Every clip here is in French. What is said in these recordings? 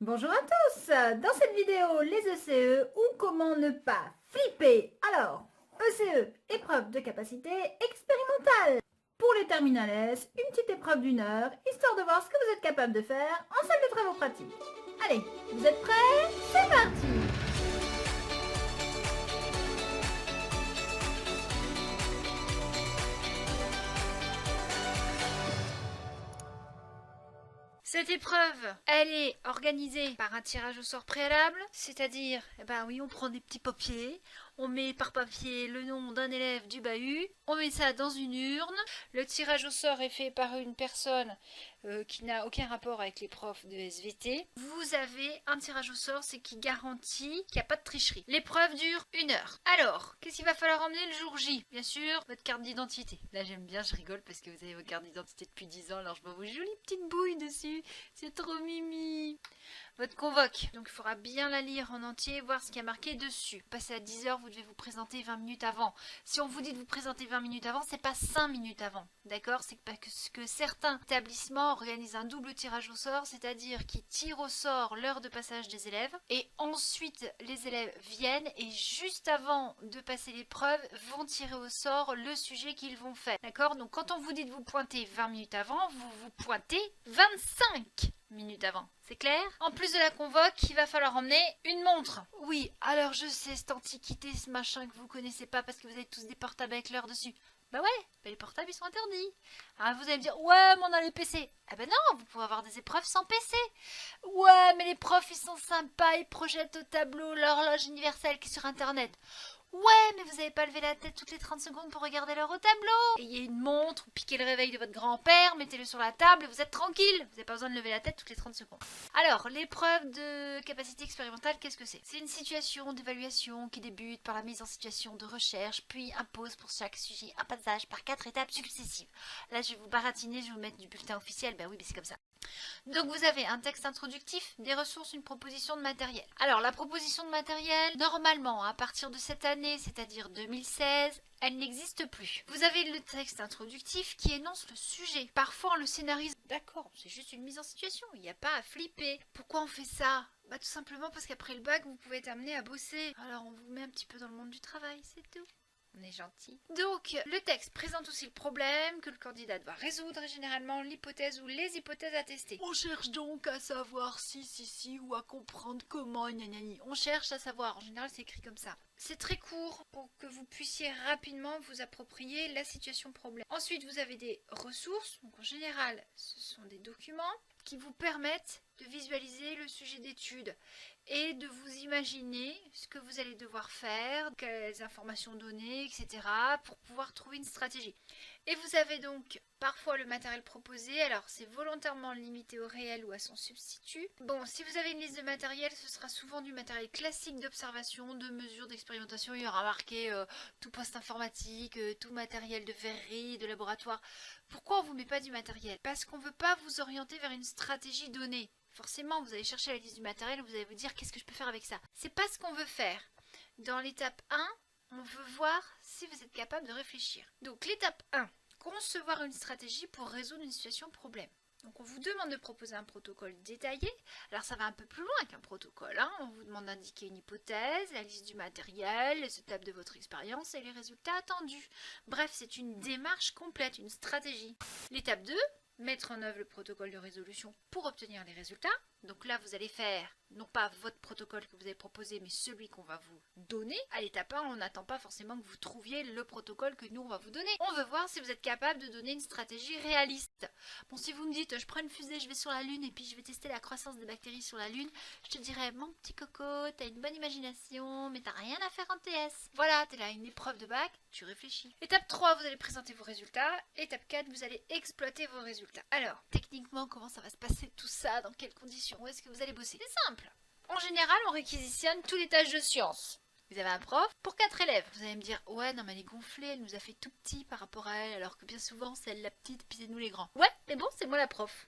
Bonjour à tous. Dans cette vidéo, les ECE ou comment ne pas flipper. Alors, ECE, épreuve de capacité expérimentale. Pour les terminales S, une petite épreuve d'1 heure, histoire de voir ce que vous êtes capable de faire en salle de travaux pratiques. Allez, vous êtes prêts? C'est parti! Cette épreuve, elle est organisée par un tirage au sort préalable, c'est-à-dire, oui, on prend des petits papiers, on met par papier le nom d'un élève du bahut, on met ça dans une urne, le tirage au sort est fait par une personne qui n'a aucun rapport avec les profs de SVT. Vous avez un tirage au sort, c'est qui garantit qu'il n'y a pas de tricherie. L'épreuve dure 1 heure. Alors, qu'est-ce qu'il va falloir emmener le jour J? Bien sûr, votre carte d'identité. Là, j'aime bien, je rigole parce que vous avez votre carte d'identité depuis 10 ans, alors je vois vos jolies petites bouilles dessus. C'est trop mimi. Votre convoque, donc il faudra bien la lire en entier, voir ce qui a marqué dessus. Passez à 10 heures, vous devez vous présenter 20 minutes avant. Si on vous dit de vous présenter 20 minutes avant, c'est pas 5 minutes avant, d'accord? C'est parce que certains établissements organisent un double tirage au sort, c'est-à-dire qu'ils tirent au sort l'heure de passage des élèves, et ensuite les élèves viennent, et juste avant de passer l'épreuve, vont tirer au sort le sujet qu'ils vont faire, d'accord? Donc quand on vous dit de vous pointer 20 minutes avant, vous vous pointez 25 minutes avant. C'est clair? En plus de la convoque, il va falloir emmener une montre. Oui, alors je sais, cette antiquité, ce machin que vous connaissez pas parce que vous avez tous des portables avec l'heure dessus. Bah ouais, les portables ils sont interdits. Alors vous allez me dire, ouais, mais on a les PC. Ah ben non, vous pouvez avoir des épreuves sans PC. Ouais, mais les profs ils sont sympas, ils projettent au tableau l'horloge universelle qui est sur internet. Ouais, mais vous n'avez pas levé la tête toutes les 30 secondes pour regarder l'heure au tableau. Ayez une montre, ou piquez le réveil de votre grand-père, mettez-le sur la table et vous êtes tranquille. Vous n'avez pas besoin de lever la tête toutes les 30 secondes. Alors, l'épreuve de capacité expérimentale, qu'est-ce que c'est? C'est une situation d'évaluation qui débute par la mise en situation de recherche, puis impose pour chaque sujet un passage par 4 étapes successives. Là, je vais vous baratiner, je vais vous mettre du bulletin officiel. Ben oui, mais c'est comme ça. Donc vous avez un texte introductif, des ressources, une proposition de matériel. Alors la proposition de matériel, normalement à partir de cette année, c'est-à-dire 2016, elle n'existe plus. Vous avez le texte introductif qui énonce le sujet. Parfois on le scénarise. D'accord, c'est juste une mise en situation, il n'y a pas à flipper. Pourquoi on fait ça? Bah tout simplement parce qu'après le bac, vous pouvez être amené à bosser. Alors on vous met un petit peu dans le monde du travail, c'est tout. On est gentil. Donc, le texte présente aussi le problème que le candidat doit résoudre et généralement l'hypothèse ou les hypothèses à tester. On cherche donc à savoir si ou à comprendre comment, gna. On cherche à savoir. En général, c'est écrit comme ça. C'est très court pour que vous puissiez rapidement vous approprier la situation problème. Ensuite, vous avez des ressources. Donc, en général, ce sont des documents qui vous permettent de visualiser le sujet d'étude et de vous imaginer ce que vous allez devoir faire, quelles informations donner, etc. pour pouvoir trouver une stratégie. Et vous avez donc parfois le matériel proposé, alors c'est volontairement limité au réel ou à son substitut. Bon, si vous avez une liste de matériel, ce sera souvent du matériel classique d'observation, de mesure, d'expérimentation. Il y aura marqué tout poste informatique, tout matériel de verrerie, de laboratoire. Pourquoi on ne vous met pas du matériel? Parce qu'on ne veut pas vous orienter vers une stratégie donnée. Forcément, vous allez chercher la liste du matériel et vous allez vous dire qu'est-ce que je peux faire avec ça. C'est pas ce qu'on veut faire. Dans l'étape 1, on veut voir si vous êtes capable de réfléchir. Donc l'étape 1, concevoir une stratégie pour résoudre une situation problème. Donc on vous demande de proposer un protocole détaillé. Alors ça va un peu plus loin qu'un protocole. On vous demande d'indiquer une hypothèse, la liste du matériel, les étapes de votre expérience et les résultats attendus. Bref, c'est une démarche complète, une stratégie. L'étape 2, mettre en œuvre le protocole de résolution pour obtenir les résultats. Donc là, vous allez faire, non pas votre protocole que vous avez proposé, mais celui qu'on va vous donner. À l'étape 1, on n'attend pas forcément que vous trouviez le protocole que nous, on va vous donner. On veut voir si vous êtes capable de donner une stratégie réaliste. Bon, si vous me dites, je prends une fusée, je vais sur la Lune et puis je vais tester la croissance des bactéries sur la Lune, je te dirais, mon petit coco, t'as une bonne imagination, mais t'as rien à faire en TS. Voilà, t'es là, une épreuve de bac, tu réfléchis. Étape 3, vous allez présenter vos résultats. Étape 4, vous allez exploiter vos résultats. Alors, techniquement, comment ça va se passer tout ça? Dans quelles conditions? Où est-ce que vous allez bosser? C'est simple. En général, on réquisitionne tous les tâches de sciences. Vous avez un prof pour 4 élèves. Vous allez me dire, ouais, non, mais elle est gonflée, elle nous a fait tout petit par rapport à elle, alors que bien souvent, c'est elle la petite, puis c'est nous les grands. Ouais, mais bon, c'est moi la prof.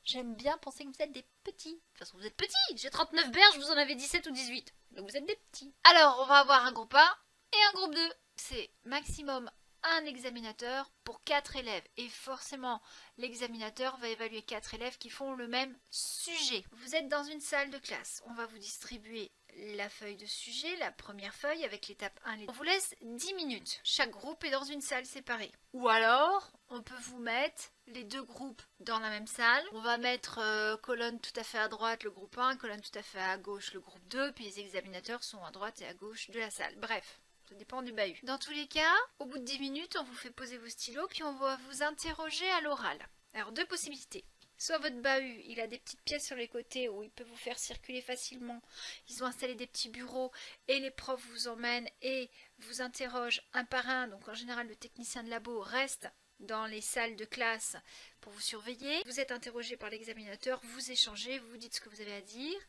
J'aime bien penser que vous êtes des petits. De toute façon, vous êtes petits. J'ai 39 berges, vous en avez 17 ou 18. Donc vous êtes des petits. Alors, on va avoir un groupe 1 et un groupe 2. C'est maximum un examinateur pour 4 élèves. Et forcément, l'examinateur va évaluer 4 élèves qui font le même sujet. Vous êtes dans une salle de classe. On va vous distribuer la feuille de sujet, la première feuille avec l'étape 1. On vous laisse 10 minutes. Chaque groupe est dans une salle séparée. Ou alors, on peut vous mettre les deux groupes dans la même salle. On va mettre colonne tout à fait à droite le groupe 1, colonne tout à fait à gauche le groupe 2, puis les examinateurs sont à droite et à gauche de la salle. Bref, ça dépend du bahut. Dans tous les cas, au bout de 10 minutes, on vous fait poser vos stylos, puis on va vous interroger à l'oral. Alors, deux possibilités. Soit votre bahut, il a des petites pièces sur les côtés où il peut vous faire circuler facilement. Ils ont installé des petits bureaux et les profs vous emmènent et vous interrogent un par un. Donc en général, le technicien de labo reste dans les salles de classe pour vous surveiller. Vous êtes interrogé par l'examinateur, vous échangez, vous dites ce que vous avez à dire.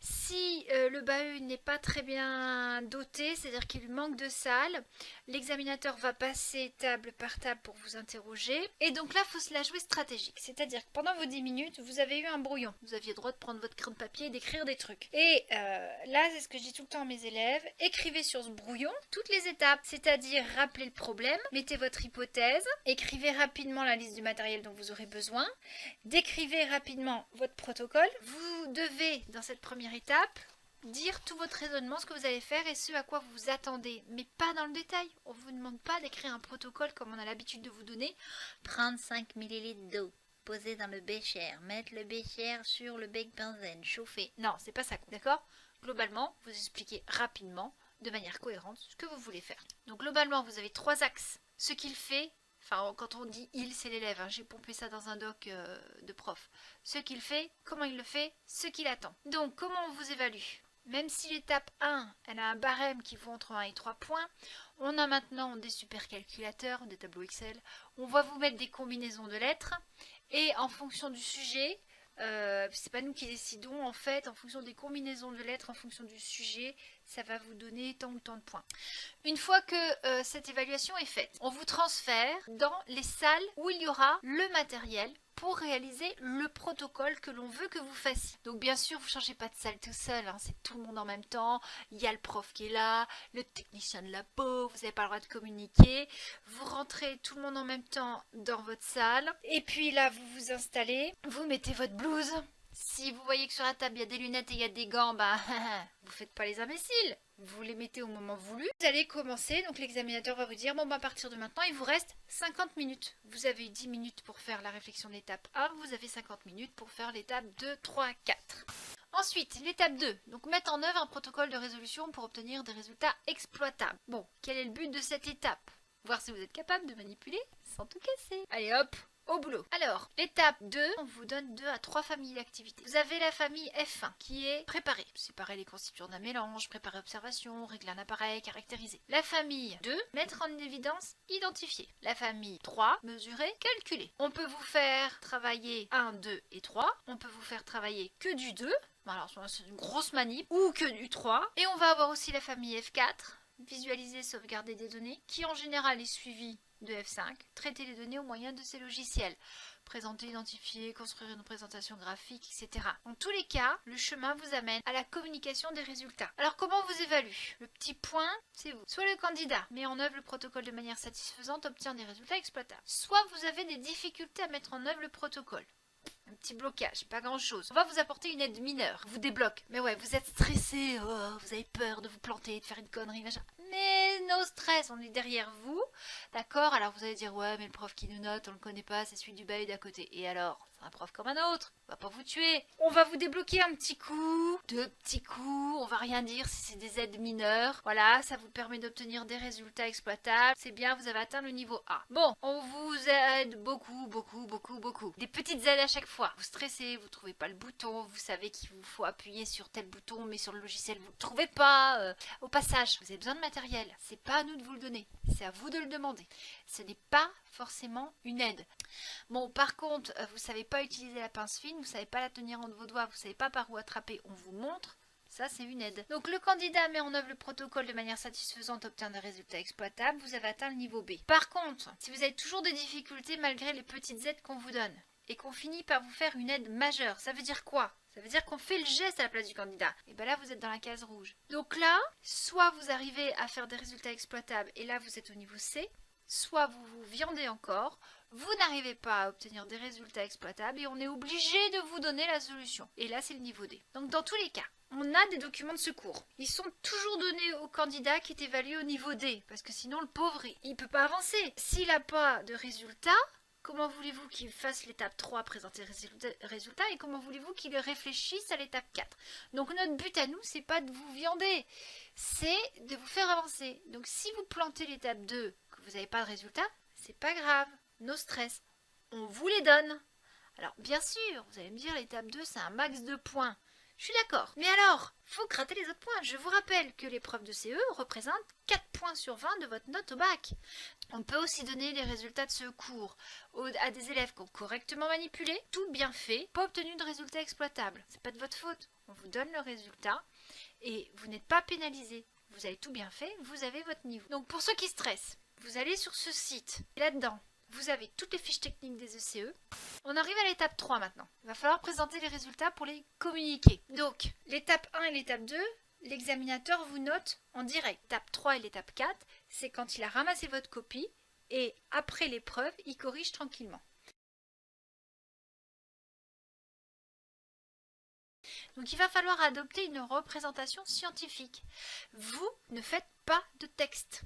Si le bahut n'est pas très bien doté, c'est-à-dire qu'il lui manque de salles, l'examinateur va passer table par table pour vous interroger. Et donc là, il faut se la jouer stratégique. C'est-à-dire que pendant vos 10 minutes, vous avez eu un brouillon. Vous aviez le droit de prendre votre crayon de papier et d'écrire des trucs. Et là, c'est ce que je dis tout le temps à mes élèves. Écrivez sur ce brouillon toutes les étapes. C'est-à-dire, rappelez le problème, mettez votre hypothèse, écrivez rapidement la liste du matériel dont vous aurez besoin, décrivez rapidement votre protocole. Vous devez, dans cette première étape, dire tout votre raisonnement, ce que vous allez faire et ce à quoi vous vous attendez, mais pas dans le détail. On ne vous demande pas d'écrire un protocole comme on a l'habitude de vous donner. Prendre 5 ml d'eau, poser dans le bécher, mettre le bécher sur le bec benzène, chauffer. Non, c'est pas ça, d'accord? Globalement, vous expliquez rapidement, de manière cohérente, ce que vous voulez faire. Donc globalement, vous avez 3 axes. Ce qu'il fait, enfin quand on dit il, c'est l'élève, hein, j'ai pompé ça dans un doc de prof. Ce qu'il fait, comment il le fait, ce qu'il attend. Donc comment on vous évalue? Même si l'étape 1, elle a un barème qui vaut entre 1 et 3 points, on a maintenant des supercalculateurs, des tableaux Excel. On va vous mettre des combinaisons de lettres et en fonction du sujet, c'est pas nous qui décidons en fait, en fonction des combinaisons de lettres, en fonction du sujet, ça va vous donner tant ou tant de points. Une fois que cette évaluation est faite, on vous transfère dans les salles où il y aura le matériel pour réaliser le protocole que l'on veut que vous fassiez. Donc bien sûr, vous ne changez pas de salle tout seul, hein, c'est tout le monde en même temps, il y a le prof qui est là, le technicien de labo, vous n'avez pas le droit de communiquer, vous rentrez tout le monde en même temps dans votre salle, et puis là vous vous installez, vous mettez votre blouse. Si vous voyez que sur la table il y a des lunettes et il y a des gants, bah vous faites pas les imbéciles. Vous les mettez au moment voulu. Vous allez commencer, donc l'examinateur va vous dire, bon bah à partir de maintenant, il vous reste 50 minutes. Vous avez eu 10 minutes pour faire la réflexion de l'étape 1, vous avez 50 minutes pour faire l'étape 2, 3, 4. Ensuite, l'étape 2, donc mettre en œuvre un protocole de résolution pour obtenir des résultats exploitables. Bon, quel est le but de cette étape? Voir si vous êtes capable de manipuler sans tout casser. Allez hop, au boulot. Alors, l'étape 2, on vous donne 2 à 3 familles d'activités. Vous avez la famille F1 qui est préparer. Séparer les constituants d'un mélange, préparer observation, régler un appareil, caractériser. La famille 2, mettre en évidence, identifier. La famille 3, mesurer, calculer. On peut vous faire travailler 1, 2 et 3. On peut vous faire travailler que du 2. Alors, c'est une grosse manip. Ou que du 3. Et on va avoir aussi la famille F4, visualiser, sauvegarder des données, qui en général est suivie de F5, traiter les données au moyen de ces logiciels, présenter, identifier, construire une présentation graphique, etc. Dans tous les cas, le chemin vous amène à la communication des résultats. Alors comment on vous évalue? Le petit point, c'est vous. Soit le candidat met en œuvre le protocole de manière satisfaisante, obtient des résultats exploitables. Soit vous avez des difficultés à mettre en œuvre le protocole. Un petit blocage, pas grand chose. On va vous apporter une aide mineure, vous débloque. Mais ouais, vous êtes stressé, vous avez peur de vous planter, de faire une connerie, machin. Mais no stress, on est derrière vous, d'accord? Alors vous allez dire, ouais, mais le prof qui nous note, on le connaît pas, c'est celui du bahut d'à côté. Et alors? C'est un prof comme un autre, on va pas vous tuer. On va vous débloquer un petit coup, 2 petits coups, on va rien dire si c'est des aides mineures. Voilà, ça vous permet d'obtenir des résultats exploitables. C'est bien, vous avez atteint le niveau A. Bon, on vous aide beaucoup, beaucoup, beaucoup, beaucoup. Des petites aides à chaque fois. Vous stressez, vous trouvez pas le bouton, vous savez qu'il vous faut appuyer sur tel bouton, mais sur le logiciel vous le trouvez pas. Au passage, vous avez besoin de matériel. C'est pas à nous de vous le donner, c'est à vous de le demander. Ce n'est pas forcément une aide. Bon, par contre, vous savez pas utiliser la pince fine, vous savez pas la tenir entre vos doigts, vous savez pas par où attraper, on vous montre. Ça, c'est une aide. Donc, le candidat met en œuvre le protocole de manière satisfaisante, obtient des résultats exploitables. Vous avez atteint le niveau B. Par contre, si vous avez toujours des difficultés malgré les petites aides qu'on vous donne et qu'on finit par vous faire une aide majeure, ça veut dire quoi? Ça veut dire qu'on fait le geste à la place du candidat. Et bien là, vous êtes dans la case rouge. Donc là, soit vous arrivez à faire des résultats exploitables et là, vous êtes au niveau C, soit vous vous viandez encore, vous n'arrivez pas à obtenir des résultats exploitables et on est obligé de vous donner la solution. Et là, c'est le niveau D. Donc dans tous les cas, on a des documents de secours. Ils sont toujours donnés au candidat qui est évalué au niveau D, parce que sinon le pauvre, il ne peut pas avancer. S'il n'a pas de résultats, comment voulez-vous qu'il fasse l'étape 3, présenter résultats, et comment voulez-vous qu'il réfléchisse à l'étape 4? Donc notre but à nous, c'est pas de vous viander, c'est de vous faire avancer. Donc si vous plantez l'étape 2, que vous n'avez pas de résultats, c'est pas grave, no stress, on vous les donne. Alors bien sûr, vous allez me dire l'étape 2, c'est un max de points. Je suis d'accord. Mais alors, faut gratter les autres points. Je vous rappelle que l'épreuve de CE représente 4 points sur 20 de votre note au bac. On peut aussi donner les résultats de ce cours à des élèves qui ont correctement manipulé, tout bien fait, pas obtenu de résultats exploitables. C'est pas de votre faute. On vous donne le résultat et vous n'êtes pas pénalisé. Vous avez tout bien fait, vous avez votre niveau. Donc pour ceux qui stressent, vous allez sur ce site. Là-dedans, vous avez toutes les fiches techniques des ECE. On arrive à l'étape 3 maintenant. Il va falloir présenter les résultats pour les communiquer. Donc, l'étape 1 et l'étape 2, l'examinateur vous note en direct. L'étape 3 et l'étape 4, c'est quand il a ramassé votre copie et après l'épreuve, il corrige tranquillement. Donc il va falloir adopter une représentation scientifique. Vous ne faites pas de texte.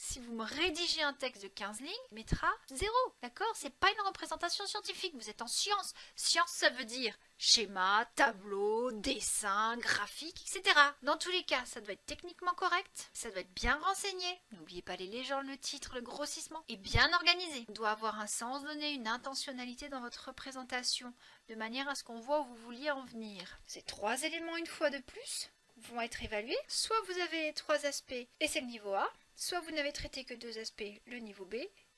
Si vous me rédigez un texte de 15 lignes, il mettra 0, d'accord? C'est pas une représentation scientifique, vous êtes en science. Science, ça veut dire schéma, tableau, dessin, graphique, etc. Dans tous les cas, ça doit être techniquement correct, ça doit être bien renseigné. N'oubliez pas les légendes, le titre, le grossissement, et bien organisé. Il doit avoir un sens donné, une intentionnalité dans votre représentation, de manière à ce qu'on voit où vous vouliez en venir. Ces 3 éléments, une fois de plus, vont être évalués. Soit vous avez 3 aspects et c'est le niveau A, soit vous n'avez traité que 2 aspects, le niveau B,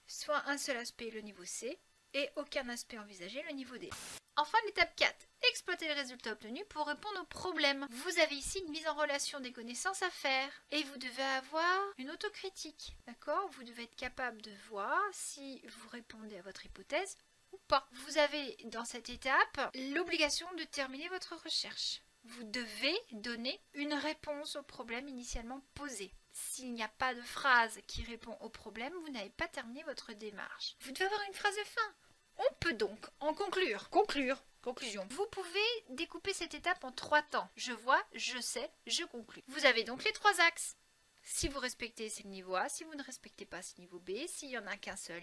soit un seul aspect, le niveau C, et aucun aspect envisagé, le niveau D. Enfin, l'étape 4, exploiter les résultats obtenus pour répondre aux problèmes. Vous avez ici une mise en relation des connaissances à faire, et vous devez avoir une autocritique, d'accord? Vous devez être capable de voir si vous répondez à votre hypothèse ou pas. Vous avez, dans cette étape, l'obligation de terminer votre recherche. Vous devez donner une réponse au problème initialement posé. S'il n'y a pas de phrase qui répond au problème, vous n'avez pas terminé votre démarche. Vous devez avoir une phrase de fin. On peut donc en conclure. Conclusion. Vous pouvez découper cette étape en 3 temps. Je vois, je sais, je conclus. Vous avez donc les 3 axes. Si vous respectez, c'est le niveau A. Si vous ne respectez pas, c'est le niveau B. S'il n'y en a qu'un seul,